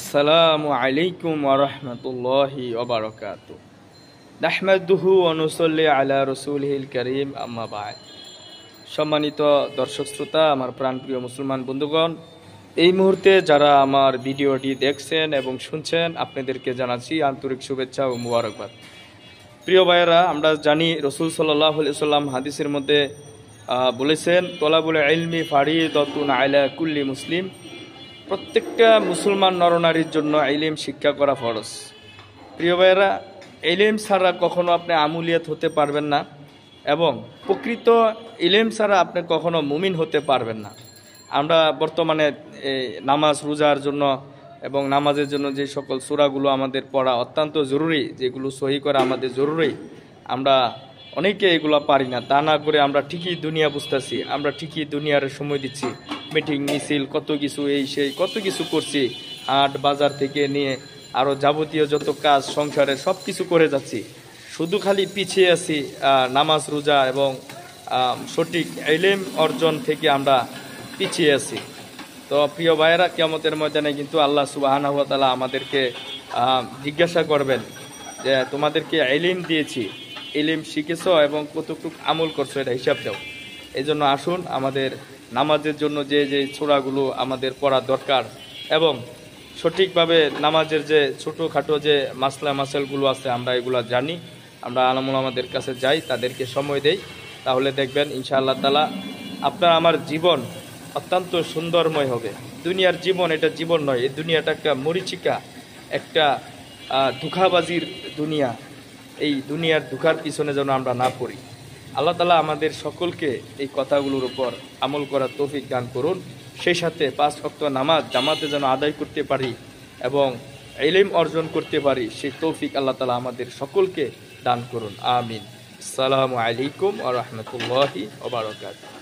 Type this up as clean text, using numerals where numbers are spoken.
আসসালামু আলাইকুম ওয়া রাহমাতুল্লাহি ওয়া বারাকাতুহু। নাহমাদুহু ওয়া নুসাল্লি আলা রাসূলিহিল কারীম, আম্মা বা'দ। সম্মানিত দর্শক শ্রোতা, আমার প্রাণপ্রিয় মুসলমান বন্ধুগণ, এই মুহূর্তে যারা আমার ভিডিওটি দেখছেন এবং শুনছেন, আপনাদেরকে জানাচ্ছি আন্তরিক শুভেচ্ছা ও মুবারকবাদ। প্রিয় ভাইয়েরা, আমরা জানি রাসূল সাল্লাল্লাহু আলাইহি ওয়াসাল্লাম হাদিসের মধ্যে বলেছেন, তলাবুল ইলমি ফারিদাতুন আলা কুল্লি মুসলিম। প্রত্যেকটা মুসলমান নরনারীর জন্য ইলম শিক্ষা করা ফরজ। প্রিয় ভাইয়েরা, ইলম ছাড়া কখনো আপনি আমুলিয়াত হতে পারবেন না এবং প্রকৃত ইলম ছাড়া আপনি কখনো মুমিন হতে পারবেন না। আমরা বর্তমানে নামাজ রোজার জন্য এবং নামাজের জন্য যে সকল সূরাগুলো আমাদের পড়া অত্যন্ত জরুরি, যেগুলো সহি করা আমাদের জরুরি, আমরা অনেকে এগুলো পারি না। তা না করে আমরা ঠিকই দুনিয়া বুঝতেছি, আমরা ঠিকই দুনিয়ার সময় দিচ্ছি, মিটিং মিছিল কত কিছু, এই সেই কত কিছু করছি, হাট বাজার থেকে নিয়ে আরও যাবতীয় যত কাজ সংসারের সব কিছু করে যাচ্ছি, শুধু খালি পিছিয়ে আছি নামাজ রোজা এবং সঠিক ইলম অর্জন থেকে আমরা পিছিয়ে আছি। তো প্রিয় ভাইয়েরা, কিয়ামতের ময়দানে কিন্তু আল্লাহ সুবহানাহু ওয়া তাআলা আমাদেরকে জিজ্ঞাসা করবেন যে তোমাদেরকে ইলম দিয়েছি, ইলম শিখেছো এবং কতটুকু আমল করছো, এটা হিসাব দাও। এই জন্য আসুন, আমাদের নামাজের জন্য যে যে সূরাগুলো আমাদের পড়া দরকার এবং সঠিকভাবে নামাজের যে ছোটোখাটো যে মাসাইলগুলো আছে আমরা এগুলো জানি, আমরা আলেম ওলামাদের কাছে যাই, তাদেরকে সময় দেই, তাহলে দেখবেন ইনশাআল্লাহ তাআলা আপনার আমার জীবন অত্যন্ত সুন্দরময় হবে। দুনিয়ার জীবন এটা জীবন নয়, এই দুনিয়াটা একটা মরিচিকা, একটা ধোঁকাবাজির দুনিয়া। এই দুনিয়ার ধোঁকার পিছনে যেন আমরা না পড়ি। আল্লাহ তাআলা আমাদের সকলকে এই কথাগুলোর উপর আমল করার তৌফিক দান করুন। সেই সাথে 5 ওয়াক্ত নামাজ জামাতে যেন আদায় করতে পারি এবং ইলম অর্জন করতে পারি, সেই তৌফিক আল্লাহ তাআলা আমাদের সকলকে দান করুন। আমিন। আসসালামু আলাইকুম ওয়া রাহমাতুল্লাহি ওয়া বারাকাতুহু।